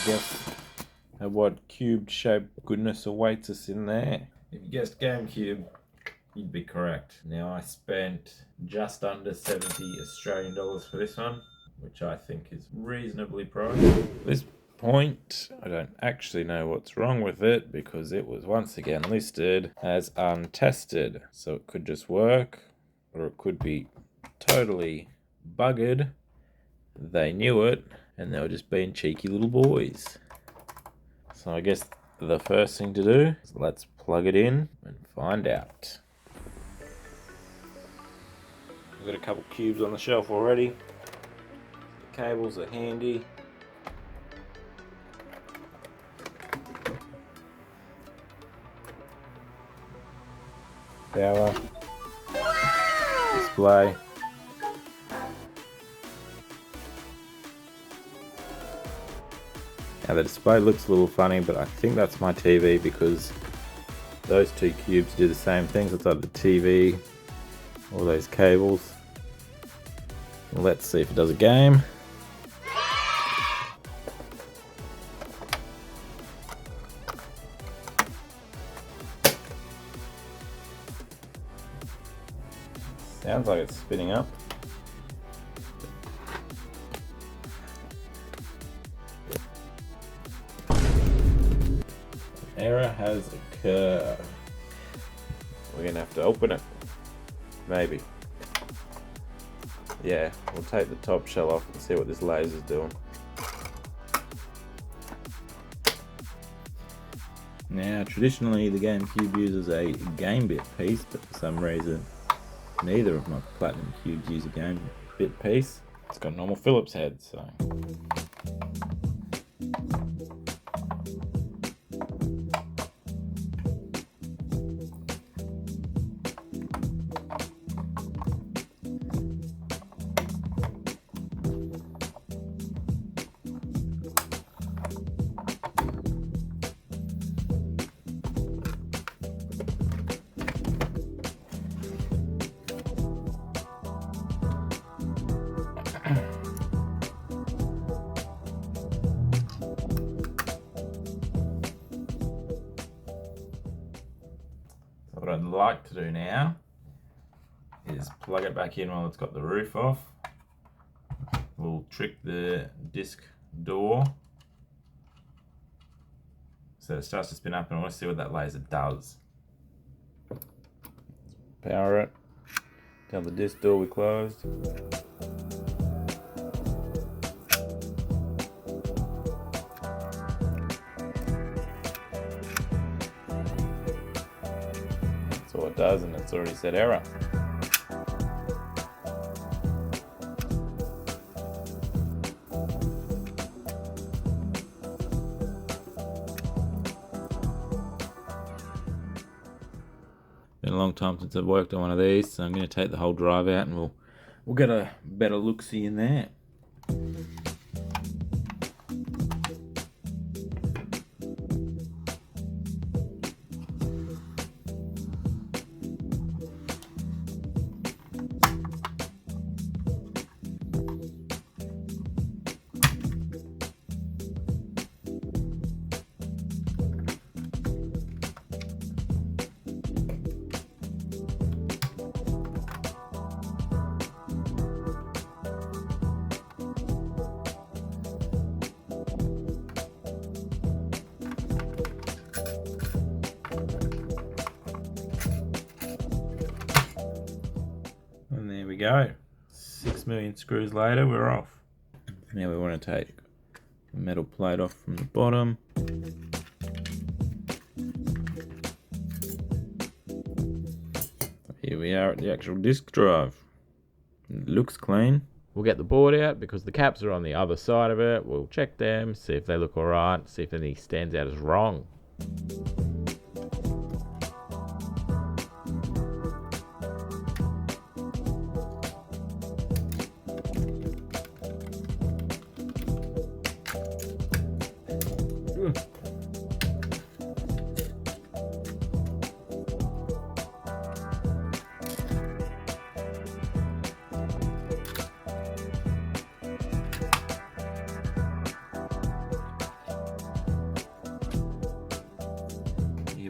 guess at what cube-shaped goodness awaits us in there. If you guessed GameCube, you'd be correct. Now, I spent just under 70 Australian dollars for this one, which I think is reasonably priced. At this point, I don't actually know what's wrong with it because it was once again listed as untested. So it could just work, or it could be totally buggered. They knew it, and they were just being cheeky little boys. So I guess the first thing to do is let's plug it in and find out. We've got a couple cubes on the shelf already. The cables are handy. Power. Display. Now the display looks a little funny, but I think that's my TV because those two cubes do the same things. It's like the TV, all those cables. Let's see if it does a game. Sounds like it's spinning up. Error has occurred. We're gonna have to open it. Maybe. Yeah, we'll take the top shell off and see what this laser's doing. Now, traditionally the GameCube uses a game bit piece, but for some reason neither of my Platinum cubes use a game bit piece. It's got a normal Phillips head, so. What I'd like to do now is plug it back in while it's got the roof off. We'll trick the disc door so it starts to spin up, and I want to see what that laser does. Power it. Tell the disc door we closed. All it does, and it's already said error. Been a long time since I've worked on one of these, so I'm going to take the whole drive out and we'll get a better look-see in there. And there we go. 6 million screws later, we're off. Now we want to take the metal plate off from the bottom. Here we are at the actual disk drive. It looks clean. We'll get the board out because the caps are on the other side of it. We'll check them, see if they look alright, see if anything stands out as wrong.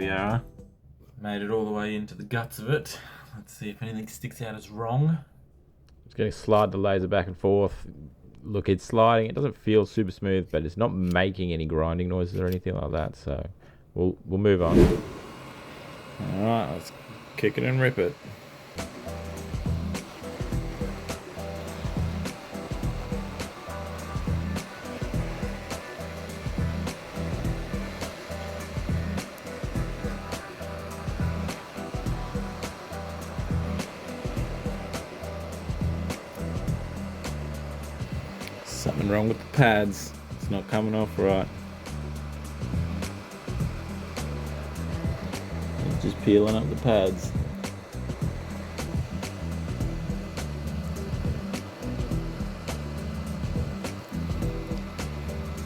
we are. Made it all the way into the guts of it. Let's see if anything sticks out as wrong. Just going to slide the laser back and forth. Look, it's sliding. It doesn't feel super smooth, but it's not making any grinding noises or anything like that. So we'll move on. All right, let's kick it and rip it. Something wrong with the pads. It's not coming off right. It's just peeling up the pads.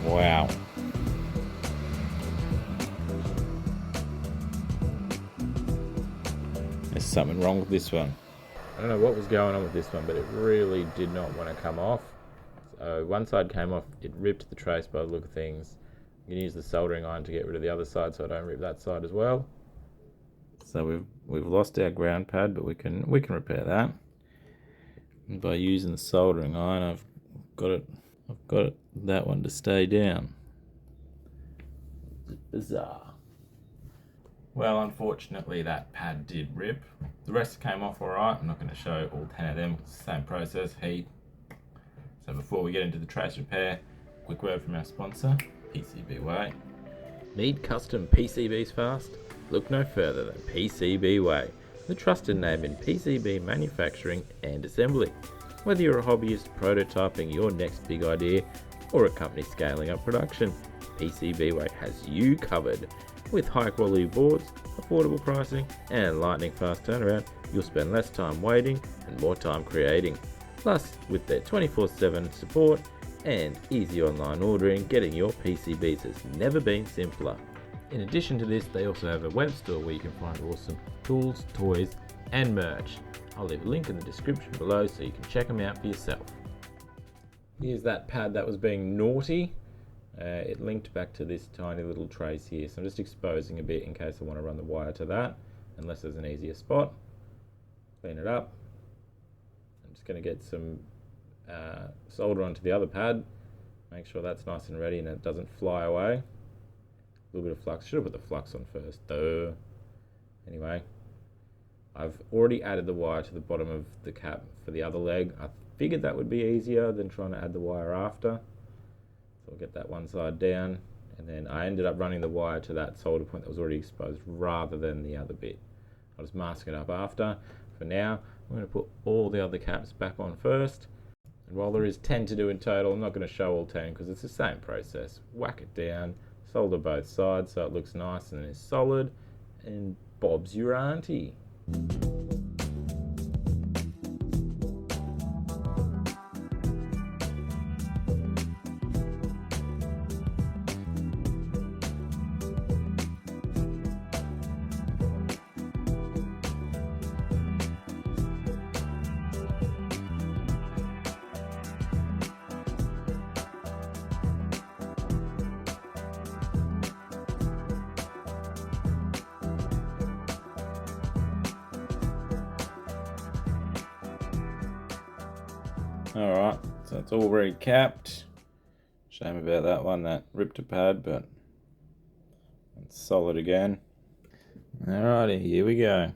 Wow. There's something wrong with this one. I don't know what was going on with this one, but it really did not want to come off. So one side came off, it ripped the trace by the look of things. You can use the soldering iron to get rid of the other side so I don't rip that side as well. So we've lost our ground pad, but we can repair that. And by using the soldering iron, I've got that one to stay down. It's bizarre. Well, unfortunately that pad did rip. The rest came off alright. I'm not going to show all 10 of them. It's the same process, heat. So before we get into the trace repair, quick word from our sponsor, PCB Way. Need custom PCBs fast? Look no further than PCB Way, the trusted name in PCB manufacturing and assembly. Whether you're a hobbyist prototyping your next big idea or a company scaling up production, PCB Way has you covered. With high quality boards, affordable pricing and lightning fast turnaround, you'll spend less time waiting and more time creating. Plus, with their 24/7 support and easy online ordering, getting your PCBs has never been simpler. In addition to this, they also have a web store where you can find awesome tools, toys and merch. I'll leave a link in the description below so you can check them out for yourself. Here's that pad that was being naughty. It linked back to this tiny little trace here, so I'm just exposing a bit in case I want to run the wire to that, unless there's an easier spot. Clean it up. I'm just going to get some solder onto the other pad, make sure that's nice and ready and it doesn't fly away. A little bit of flux, should have put the flux on first, duh. Anyway, I've already added the wire to the bottom of the cap for the other leg. I figured that would be easier than trying to add the wire after. So I'll get that one side down, and then I ended up running the wire to that solder point that was already exposed rather than the other bit. I'll just mask it up after. For now, I'm going to put all the other caps back on first. And while there is 10 to do in total, I'm not going to show all 10 because it's the same process. Whack it down, solder both sides so it looks nice and is solid, and Bob's your auntie. Alright, so it's all recapped. Shame about that one, that ripped a pad, but it's solid again. Alrighty, here we go.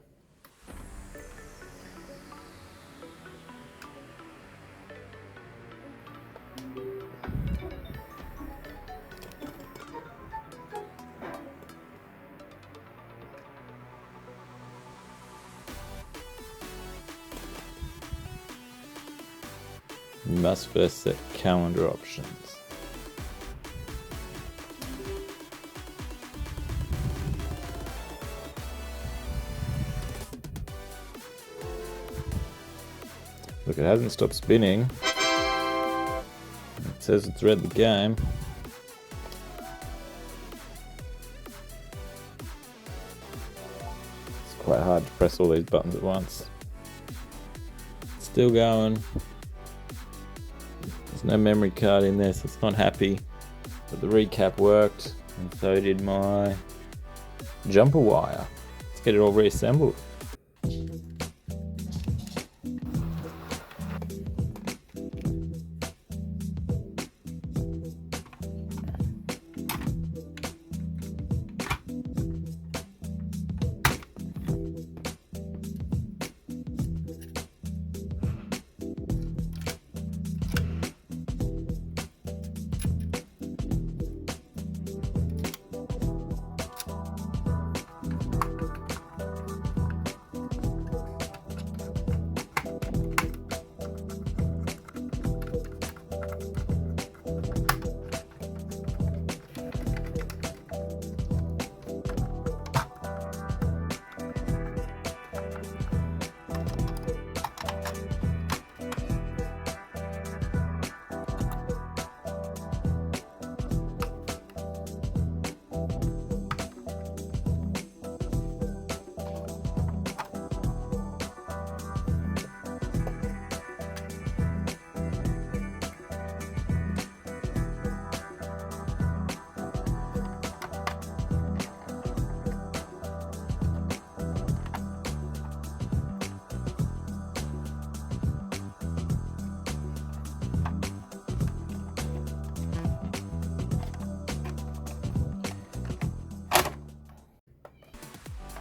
You must first set calendar options. Look, it hasn't stopped spinning. It says it's read the game. It's quite hard to press all these buttons at once. It's still going. There's no memory card in there, so it's not happy. But the recap worked, and so did my jumper wire. Let's get it all reassembled.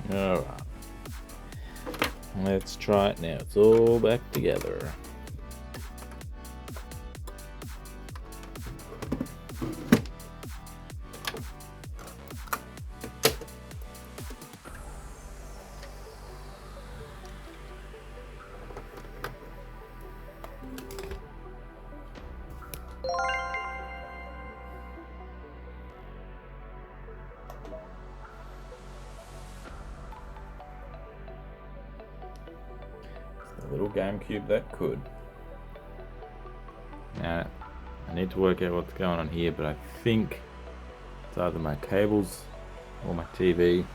Alright, let's try it now. It's all back together. A little GameCube that could. Now, I need to work out what's going on here, but I think it's either my cables or my TV,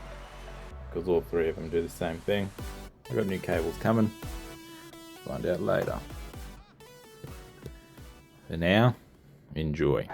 because all three of them do the same thing. I've got new cables coming. Find out later. For now, enjoy.